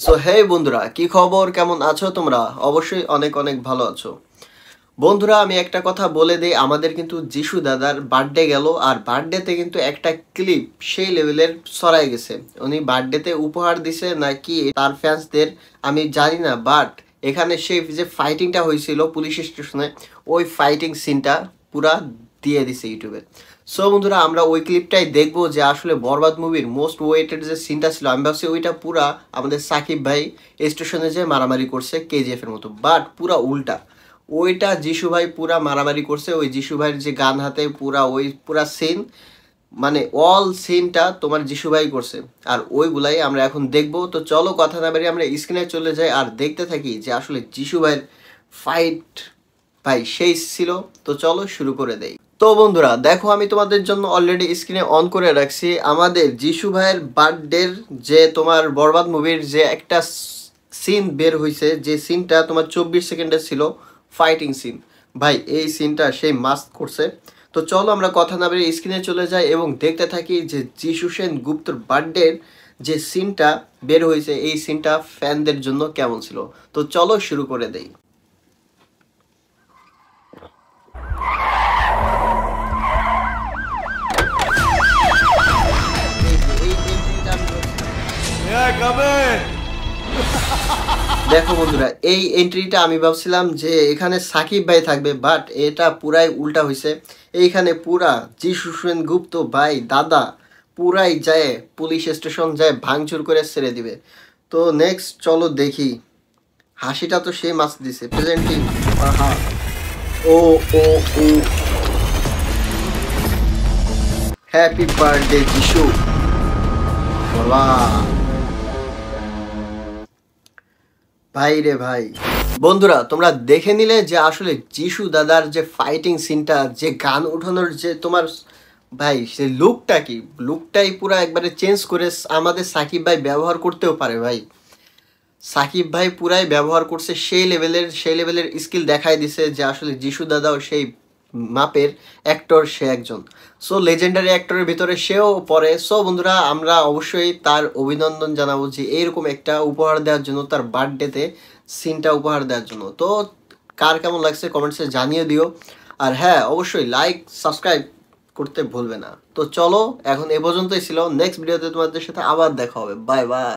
So hey বন্ধুরা, কি খবর? কেমন আছো তোমরা? অবশ্যই অনেক অনেক ভালো আছো। বন্ধুরা, আমি একটা কথা বলে দিই, আমাদের কিন্তু যিশু দাদার বার্থডে গেল, আর বার্থডেতে কিন্তু একটা ক্লিপ সেই লেভেলের ছড়াই গেছে। উনি বার্থডেতে উপহার দিছে নাকি তার ফ্যান্সদের আমি জানি না, বাট এখানে সেই যে ফাইটিংটা হয়েছিল পুলিশ স্টেশনে, ওই ফাইটিং সিনটা পুরা দিয়ে দিছে ইউটিউবে। সো বন্ধুরা, আমরা ওই ক্লিপটাই দেখবো যে আসলে বরবাদ মুভির মোস্ট ওয়েটেড যে সিনটা ছিল, আমি ভাবছি ওইটা পুরা আমাদের সাকিব ভাই স্টেশনে যে মারামারি করছে কেজিএফ এর মতো, বাট পুরা উল্টা। ওইটা যিশু ভাই পুরা মারামারি করছে, ওই যিশু ভাইয়ের যে গান হাতে পুরা ওই পুরা সিন, মানে অল সিনটা তোমার যিশু ভাই করছে। আর ওইগুলাই আমরা এখন দেখবো। তো চলো কথা না বাড়িয়ে আমরা স্ক্রিনে চলে যাই আর দেখতে থাকি যে আসলে যিশু ভাইয়ের ফাইট ভাই সেই ছিল। তো চলো শুরু করে দেই। তো বন্ধুরা দেখো, আমি তোমাদের জন্য অলরেডি স্ক্রিনে অন করে রাখছি আমাদের যিশু ভাইয়ের বার্থডের যে তোমার বরবাদ মুভির যে একটা সিন বের হয়েছে, যে সিনটা তোমার 24 সেকেন্ডের ছিল, ফাইটিং সিন। ভাই এই সিনটা সেই মাস্ট করছে। তো চলো আমরা কথা না বেরিয়ে স্ক্রিনে চলে যাই এবং দেখতে থাকি যে যিশু সেন গুপ্তর বার্থডের যে সিনটা বের হয়েছে, এই সিনটা ফ্যানদের জন্য কেমন ছিল। তো চলো শুরু করে দেই। দেখো বন্ধুরা, এই এন্ট্রিটা আমি ভাবছিলাম যে এখানে সাকিব ভাই থাকবে, বাট এটা পুরাই উল্টা হয়েছে। এইখানে পুরা যিশু সেনগুপ্ত ভাই দাদা পুরাই যায় পুলিশ স্টেশন যায় ভাঙচুর করে ছেড়ে দিবে। তো নেক্সট চলো দেখি। হাসিটা তো সে মাছ দিছে প্রেজেন্টিং। ও ও ও হ্যাপি বার্থডে যিশু। বাবা ভাই রে ভাই। বন্ধুরা তোমরা দেখে নিলে যে আসলে যিশু দাদার যে ফাইটিং সিনটা, যে গান উঠানোর যে তোমার ভাই সে লুকটা, কি লুকটাই পুরো একবারে চেঞ্জ করে আমাদের সাকিব ভাই ব্যবহার করতেও পারে ভাই। সাকিব ভাই পুরাই ব্যবহার করছে, সেই লেভেলের স্কিল দেখাই দিছে যে আসলে যিশু দাদাও সেই মাপের অ্যাক্টর, সে একজন সো লেজেন্ডারি অ্যাক্টরের ভিতরে সেও পড়ে। সো বন্ধুরা, আমরা অবশ্যই তার অভিনন্দন জানাবো যে এরকম একটা উপহার দেওয়ার জন্য, তার বার্থডেতে সিনটা উপহার দেওয়ার জন্য। তো কার কেমন লাগছে কমেন্টসে জানিয়ে দিও। আর হ্যাঁ, অবশ্যই লাইক সাবস্ক্রাইব করতে ভুলবে না। তো চলো এখন এ পর্যন্তই ছিল, নেক্সট ভিডিওতে তোমাদের সাথে আবার দেখা হবে। Bye bye.